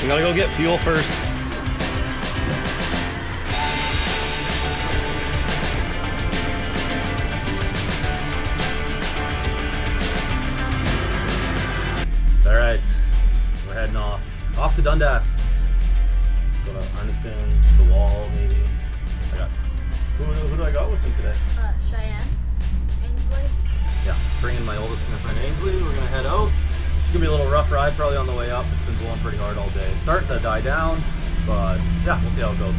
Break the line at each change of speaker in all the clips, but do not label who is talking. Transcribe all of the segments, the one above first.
We gotta go get fuel first. All right, we're heading off to Dundas. Gonna understand the wall, maybe. I got who do I got with me today?
Cheyenne, Ainsley.
Yeah, bringing my oldest friend Ainsley. We're gonna head out. It's gonna be a little rough ride probably on the way up. It's been blowing pretty hard all day. It's starting to die down, but yeah, we'll see how it goes.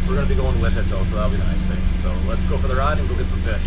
We're gonna be going with it though, so that'll be the nice thing. So let's go for the ride and go get some fish.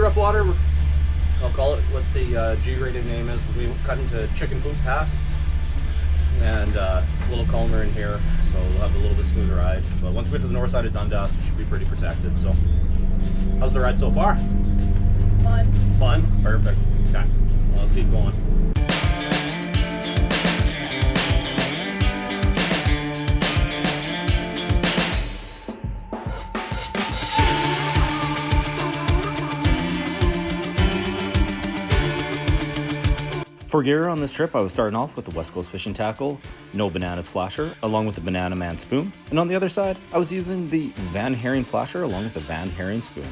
Rough water, I'll call it what the G-rated name is. We cut into Chicken Poop Pass, and a little calmer in here, so we'll have a little bit smoother ride. But once we get to the north side of Dundas, we should be pretty protected. So, how's the ride so far?
Fun.
Fun? Perfect. Okay, well, let's keep going. For gear on this trip, I was starting off with the West Coast Fishing Tackle, No Bananas Flasher, along with the Banana Man Spoon. And on the other side, I was using the Van Herring Flasher, along with the Van Herring Spoon.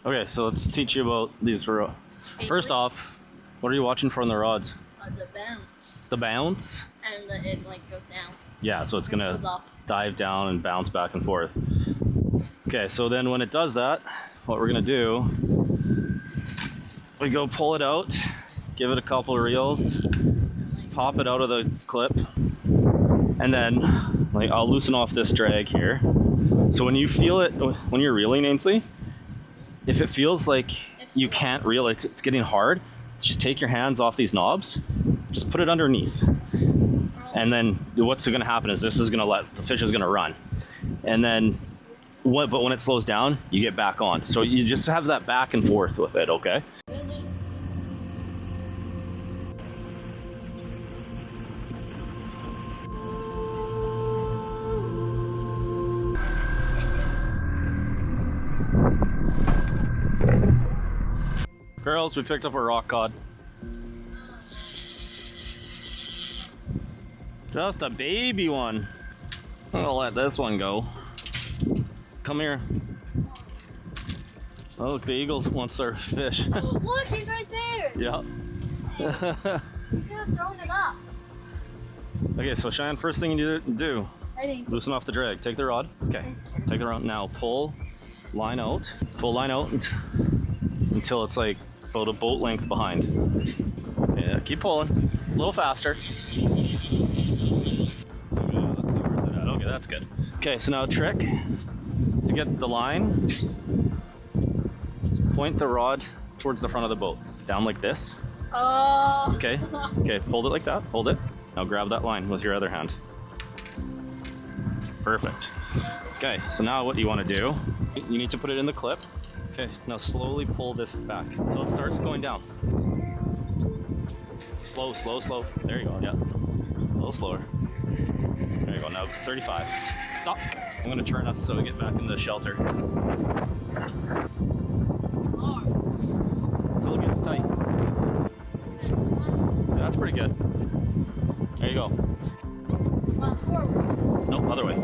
Okay, so let's teach you about these. First off, what are you watching for on the rods?
The bounce.
The bounce?
And it like goes down.
Yeah, so it's gonna
goes
dive down and bounce back and forth. Okay, so then when it does that, what we're gonna do, we go pull it out, give it a couple of reels, pop it out of the clip, and then I'll loosen off this drag here. So when you feel it, when you're reeling, Ainsley, if it feels like you can't reel, it's getting hard, just take your hands off these knobs, just put it underneath. And then what's gonna happen is the fish is gonna run. And then but when it slows down, you get back on. So you just have that back and forth with it, okay? Girls, we picked up a rock cod. Just a baby one. I'm gonna let this one go. Come here. Oh, look, the eagle wants our fish.
Look, he's right there.
Yeah.
You should have thrown it up.
Okay, so Cheyenne, first thing you need to do,
Ready.
loosen off the drag. Take the rod. Okay, take the rod. Now pull line out. Pull line out until it's like about a boat length behind. Yeah, keep pulling. A little faster. Okay, let's see where's it at. Okay, that's good. Okay, so now a trick. To get the line, just point the rod towards the front of the boat, down like this.
Oh.
Okay, hold it like that, hold it. Now grab that line with your other hand. Perfect. Okay, so now what you want to do, you need to put it in the clip. Okay, now slowly pull this back until it starts going down. Slow, slow, slow. There you go, yeah. A little slower. There you go, now 35. Stop. I'm gonna turn us so we get back in the shelter. Until it gets tight. Yeah, that's pretty good. There you go.
Forward.
Nope, other way.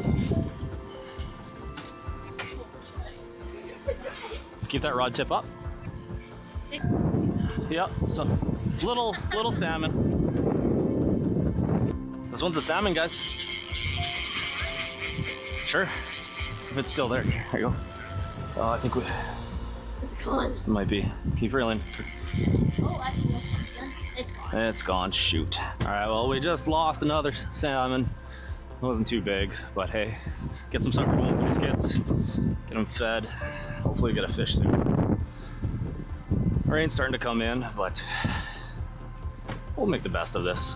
Keep that rod tip up. Yep, so little salmon. This one's a salmon, guys. Sure. If it's still there. There you go. Oh, I think
It's gone.
it might be. Keep reeling.
Oh, actually, it's gone.
It's gone. Shoot. All right, well, we just lost another salmon. It wasn't too big, but hey, get some supper going for these kids. Get them fed. Hopefully get a fish soon. Rain's starting to come in, but we'll make the best of this.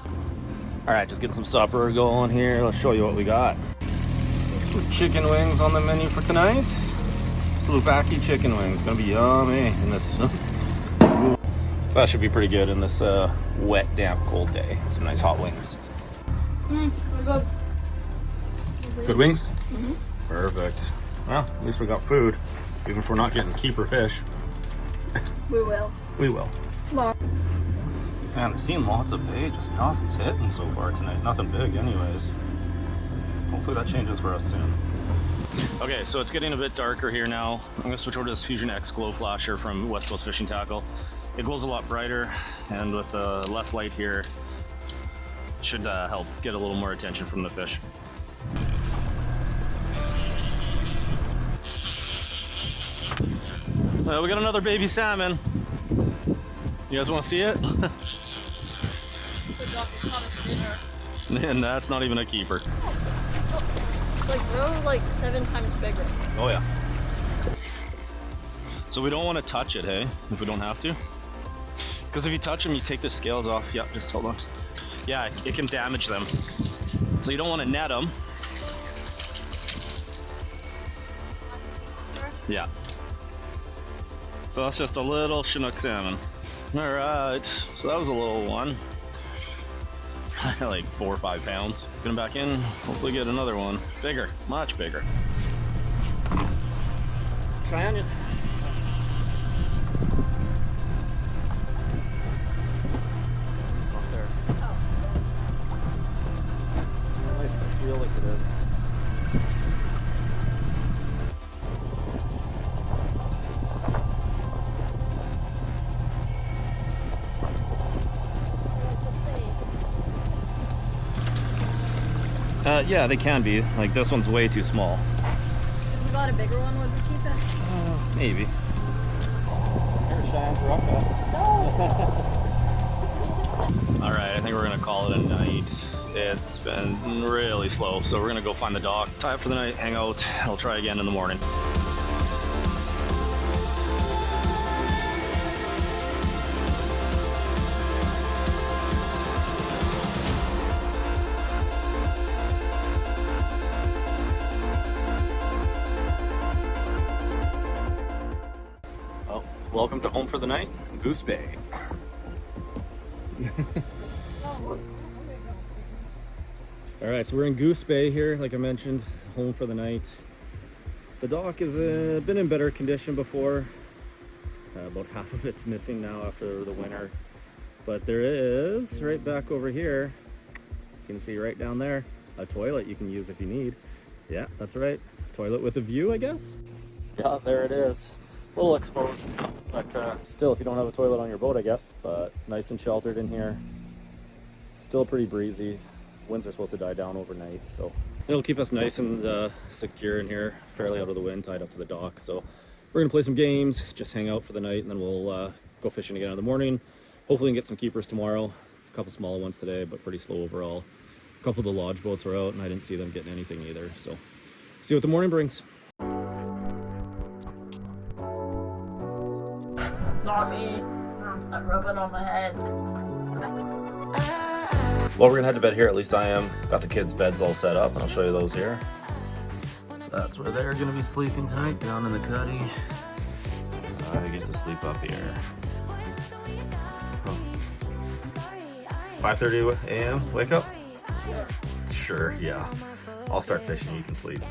All right, just getting some supper going here. Let's show you what we got. Some chicken wings on the menu for tonight. Slovakia chicken wings, gonna be yummy in this. That should be pretty good in this wet, damp, cold day. Some nice hot wings.
We're good.
Good wings?
Mm-hmm.
Perfect. Well, at least we got food, even if we're not getting keeper fish.
We will.
We will.
Tomorrow.
Man, I've seen lots of bait, just nothing's hitting so far tonight. Nothing big anyways. Hopefully that changes for us soon. Okay, so it's getting a bit darker here now. I'm gonna switch over to this Fusion X glow flasher from West Coast Fishing Tackle. It glows a lot brighter, and with less light here, should help get a little more attention from the fish. Well, we got another baby salmon. You guys want to see it? And that's not even a keeper.
It's like we're like 7 times bigger.
Oh yeah. So we don't want to touch it, hey? If we don't have to. Because if you touch them, you take the scales off. Yep, just hold on. Yeah, it can damage them. So you don't want to net them. Yeah. So that's just a little Chinook salmon. All right, so that was a little one. Like 4 or 5 pounds. Get him back in, hopefully get another one. Bigger, much bigger. Try on you. Not there. I feel like it is. Yeah, they can be. Like, this one's way too small.
If you got a bigger one, would we keep it?
Maybe. There's Cheyenne's rough. Alright, I think we're gonna call it a night. It's been really slow, so we're gonna go find the dock, tie up for the night, hang out. I'll try again in the morning. Welcome to home for the night, Goose Bay. All right, so we're in Goose Bay here, like I mentioned, home for the night. The dock has been in better condition before. About half of it's missing now after the winter. But there is, right back over here, you can see right down there, a toilet you can use if you need. Yeah, that's right, toilet with a view, I guess. Yeah, there it is. A little exposed, but still, if you don't have a toilet on your boat, I guess. But nice and sheltered in here. Still pretty breezy. Winds are supposed to die down overnight, so it'll keep us nice and secure in here, fairly out of the wind, tied up to the dock. So we're gonna play some games, just hang out for the night, and then we'll go fishing again in the morning. Hopefully we can get some keepers tomorrow. A couple small ones today, but pretty slow overall. A couple of the lodge boats were out, and I didn't see them getting anything either. So see what the morning brings.
Not me. I'm rubbing on my head.
Well, we're gonna head to bed here, at least I am. Got the kids' beds all set up, and I'll show you those here. That's where they're gonna be sleeping tonight, down in the cuddy. I get to sleep up here. 5:30 a.m. wake up? Sure, yeah. I'll start fishing, you can sleep.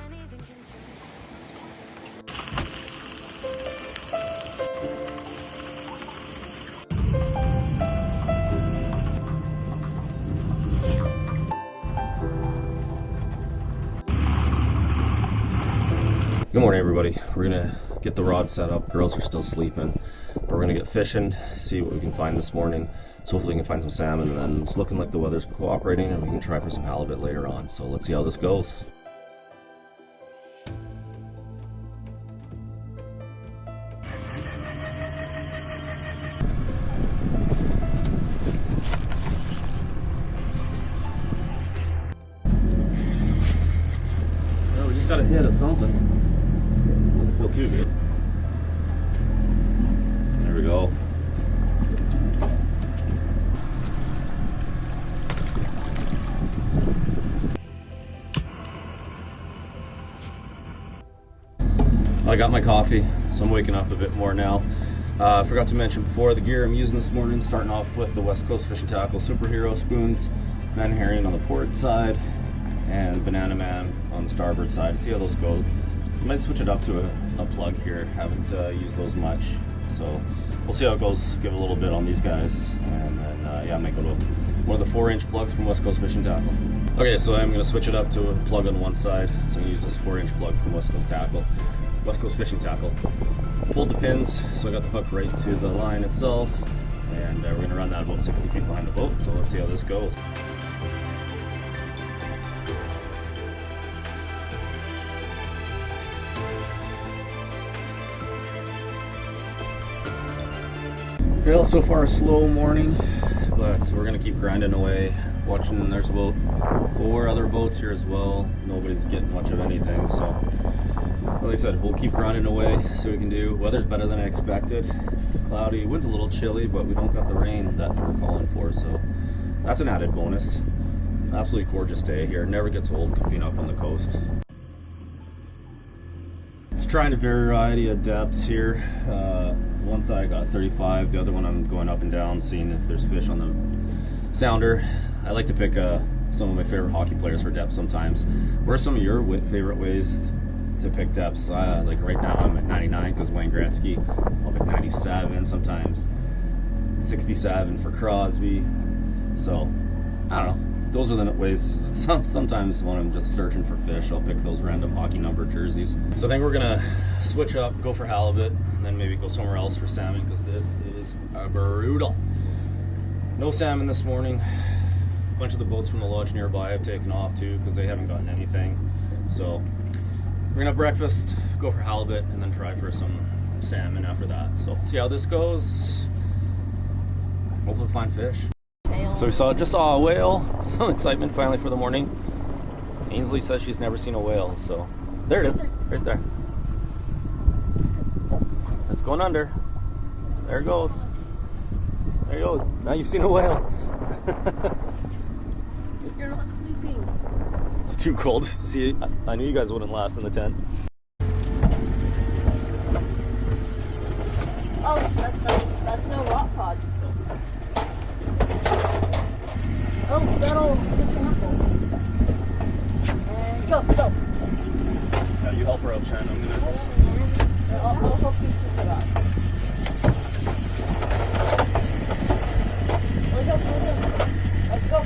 Good morning, everybody. We're gonna get the rod set up. Girls are still sleeping, but we're gonna get fishing, see what we can find this morning. So hopefully we can find some salmon, and then it's looking like the weather's cooperating and we can try for some halibut later on. So let's see how this goes. Well, we just got a hit of something. Doesn't feel too good. So there we go. I got my coffee, so I'm waking up a bit more now. I forgot to mention before the gear I'm using this morning, starting off with the West Coast Fishing Tackle Superhero spoons, Van Herring on the port side, and Banana Man on the starboard side. See how those go. I might switch it up to a plug here. Haven't used those much, so we'll see how it goes. Give it a little bit on these guys, and then yeah, I might go to one of the 4-inch plugs from West Coast Fishing Tackle. Okay, so I'm going to switch it up to a plug on one side. So I'm going to use this 4-inch plug from West Coast Fishing Tackle. Pulled the pins, so I got the hook right to the line itself, and we're going to run that about 60 feet behind the boat. So let's see how this goes. Well, so far a slow morning, but we're gonna keep grinding away. Watching, there's about 4 other boats here as well. Nobody's getting much of anything, so like I said, we'll keep grinding away, see what we can do. Weather's better than I expected. It's cloudy, wind's a little chilly, but we don't got the rain that we're calling for, so that's an added bonus. Absolutely gorgeous day here. Never gets old being up on the coast. Just trying a variety of depths here. One side I got 35, the other one I'm going up and down, seeing if there's fish on the sounder. I like to pick some of my favorite hockey players for depth sometimes. What are some of your favorite ways to pick depths? Like right now I'm at 99 because Wayne Gretzky. I'll pick 97, sometimes 67 for Crosby. So, I don't know. Those are the ways. Sometimes when I'm just searching for fish, I'll pick those random hockey number jerseys. So I think we're gonna switch up, go for halibut, and then maybe go somewhere else for salmon, because this is brutal. No salmon this morning. A bunch of the boats from the lodge nearby have taken off too, because they haven't gotten anything. So we're gonna have breakfast, go for halibut, and then try for some salmon after that. So see how this goes. Hopefully find fish. So we just saw a whale. Some excitement finally for the morning. Ainsley says she's never seen a whale, so there it is, right there. It's going under. There it goes. There it goes. Now you've seen a whale.
You're not sleeping.
It's too cold. See, I knew you guys wouldn't last in the tent.
Oh, that's no rock pod. Oh, settle the apples. And go.
Yeah, you help her out, Shannon.
I'll help you keep it up. Let's go.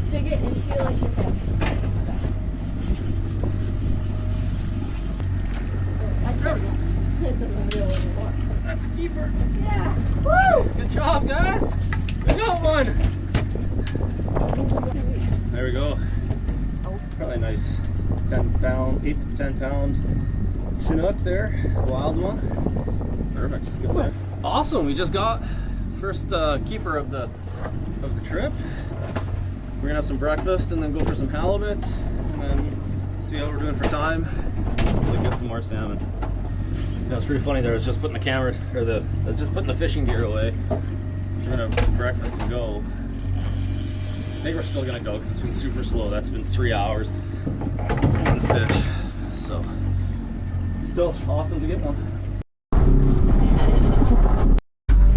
Dig it into like your hip.
That's a keeper.
Yeah.
Woo! Good job, guys. We got one. There we go. Probably nice 10 pound, 8 to 10 pound Chinook there. Wild one. Perfect. Let's get there. Awesome. We just got first keeper of the trip. We're gonna have some breakfast and then go for some halibut, and then see how we're doing for time. Hopefully get some more salmon. That was pretty funny there. I was just putting the camera, or I was just putting the fishing gear away. So we're gonna have breakfast and go. I think we're still gonna go because it's been super slow. That's been 3 hours on fish. So still awesome to get one.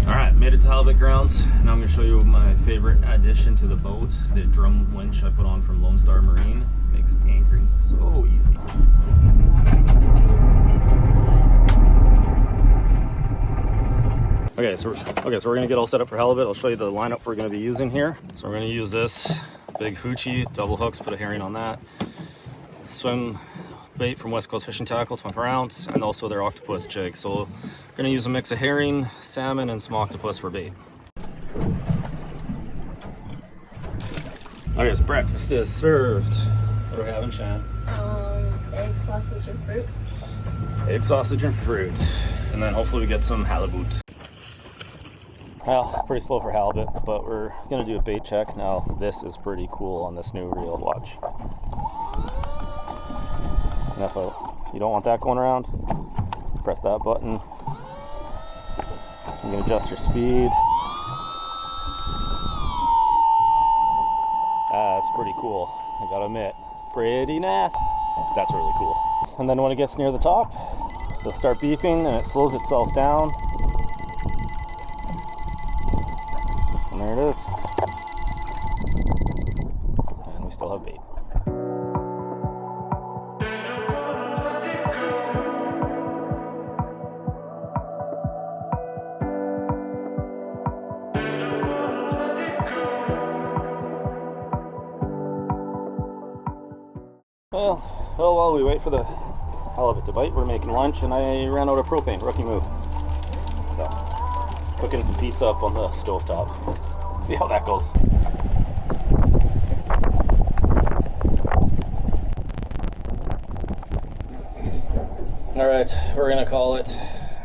Alright, made it to halibut grounds. Now I'm gonna show you my favorite addition to the boat, the drum winch I put on from Lone Star Marine. Makes anchoring so easy. Okay, so we're gonna get all set up for halibut. I'll show you the lineup we're gonna be using here. So we're gonna use this big hoochie, double hooks, put a herring on that. Swim bait from West Coast Fishing Tackle, 24 ounce, and also their octopus jig. So we're gonna use a mix of herring, salmon, and some octopus for bait. Okay, so breakfast is served. What are we having, Shan?
Egg, sausage, and fruit.
Egg, sausage, and fruit. And then hopefully we get some halibut. Well, pretty slow for halibut, but we're gonna do a bait check. Now, this is pretty cool on this new reel. Watch. And if you don't want that going around, press that button. You can adjust your speed. pretty cool, I gotta admit. Pretty nasty. That's really cool. And then when it gets near the top, it'll start beeping and it slows itself down. And there it is. And we still have bait. Well, while we wait for the halibut to bite, we're making lunch, and I ran out of propane. Rookie move. So, cooking some pizza up on the stovetop. See how that goes. Alright, we're gonna call it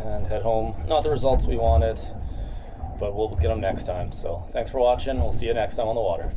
and head home. Not the results we wanted, but we'll get them next time. So, thanks for watching. We'll see you next time on the water.